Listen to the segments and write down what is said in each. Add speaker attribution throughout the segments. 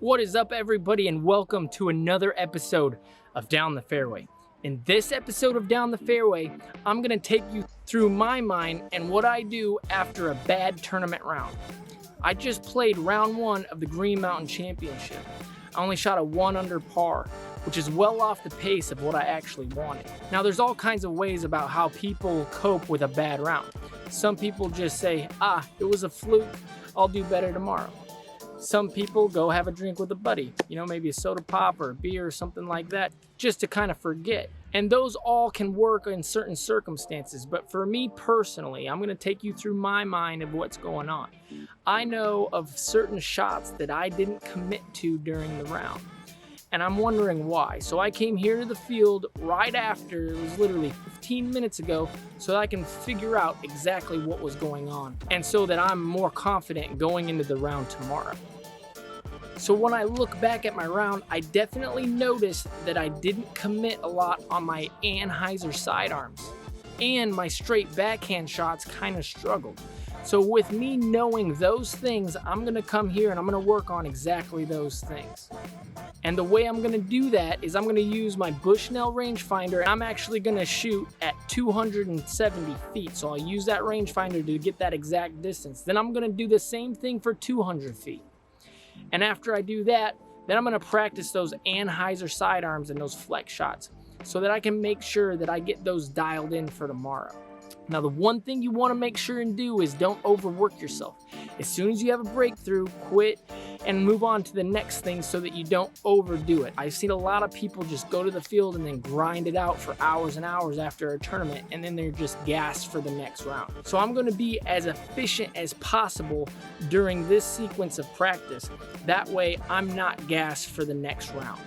Speaker 1: What is up, everybody, and welcome to another episode of Down the Fairway. In this episode of Down the Fairway, I'm going to take you through my mind and what I do after a bad tournament round. I just played round one of the Green Mountain Championship. I only shot a 1 under par, which is well off the pace of what I actually wanted. Now, there's all kinds of ways about how people cope with a bad round. Some people just say, it was a fluke, I'll do better tomorrow. Some people go have a drink with a buddy, maybe a soda pop or a beer or something like that, just to kind of forget. And those all can work in certain circumstances. But for me personally, I'm going to take you through my mind of what's going on. I know of certain shots that I didn't commit to during the round, and I'm wondering why. So I came here to the field right after, it was literally 15 minutes ago, so that I can figure out exactly what was going on, and so that I'm more confident going into the round tomorrow. So when I look back at my round, I definitely noticed that I didn't commit a lot on my Anheuser sidearms, and my straight backhand shots kind of struggled. So with me knowing those things, I'm gonna come here and I'm gonna work on exactly those things. And the way I'm gonna do that is I'm gonna use my Bushnell rangefinder. I'm actually gonna shoot at 270 feet. So I'll use that rangefinder to get that exact distance. Then I'm gonna do the same thing for 200 feet. And after I do that, then I'm gonna practice those Anheuser sidearms and those flex shots so that I can make sure that I get those dialed in for tomorrow. Now, the one thing you want to make sure and do is don't overwork yourself. As soon as you have a breakthrough, quit and move on to the next thing so that you don't overdo it. I've seen a lot of people just go to the field and then grind it out for hours and hours after a tournament, and then they're just gassed for the next round. So I'm going to be as efficient as possible during this sequence of practice. That way, I'm not gassed for the next round.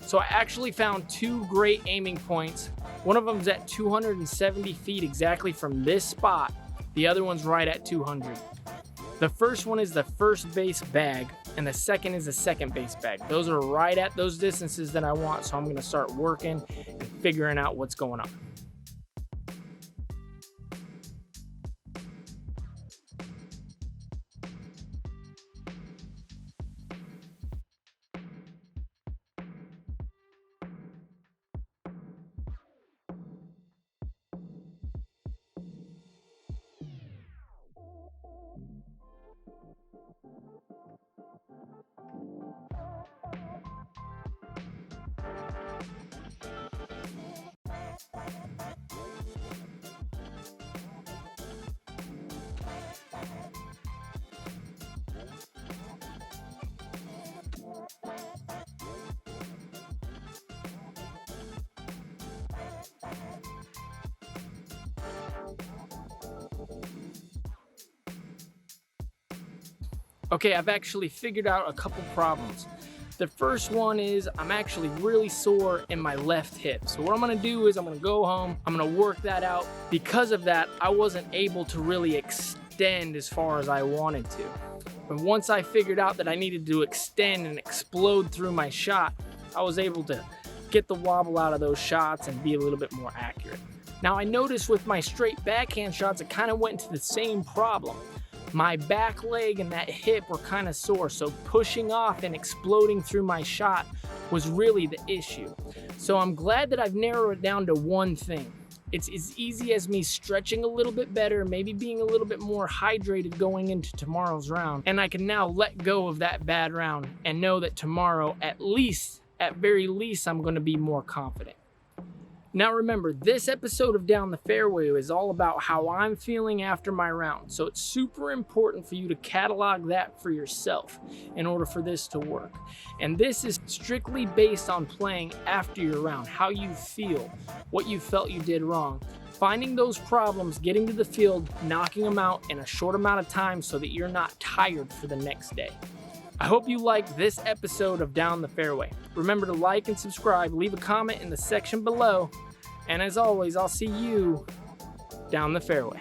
Speaker 1: So I actually found 2 great aiming points. One of them's at 270 feet exactly from this spot. The other one's right at 200. The first one is the first base bag, and the second is the second base bag. Those are right at those distances that I want, so I'm gonna start working and figuring out what's going on. Okay, I've actually figured out a couple problems. The first one is I'm actually really sore in my left hip. So what I'm gonna do is I'm gonna go home, I'm gonna work that out. Because of that, I wasn't able to really extend as far as I wanted to. But once I figured out that I needed to extend and explode through my shot, I was able to get the wobble out of those shots and be a little bit more accurate. Now, I noticed with my straight backhand shots, it kind of went into the same problem. My back leg and that hip were kind of sore, so pushing off and exploding through my shot was really the issue. So I'm glad that I've narrowed it down to one thing. It's as easy as me stretching a little bit better, maybe being a little bit more hydrated going into tomorrow's round, and I can now let go of that bad round and know that tomorrow, at very least, I'm going to be more confident. Now remember, this episode of Down the Fairway is all about how I'm feeling after my round. So it's super important for you to catalog that for yourself in order for this to work. And this is strictly based on playing after your round, how you feel, what you felt you did wrong, finding those problems, getting to the field, knocking them out in a short amount of time so that you're not tired for the next day. I hope you liked this episode of Down the Fairway. Remember to like and subscribe, leave a comment in the section below, and as always, I'll see you down the fairway.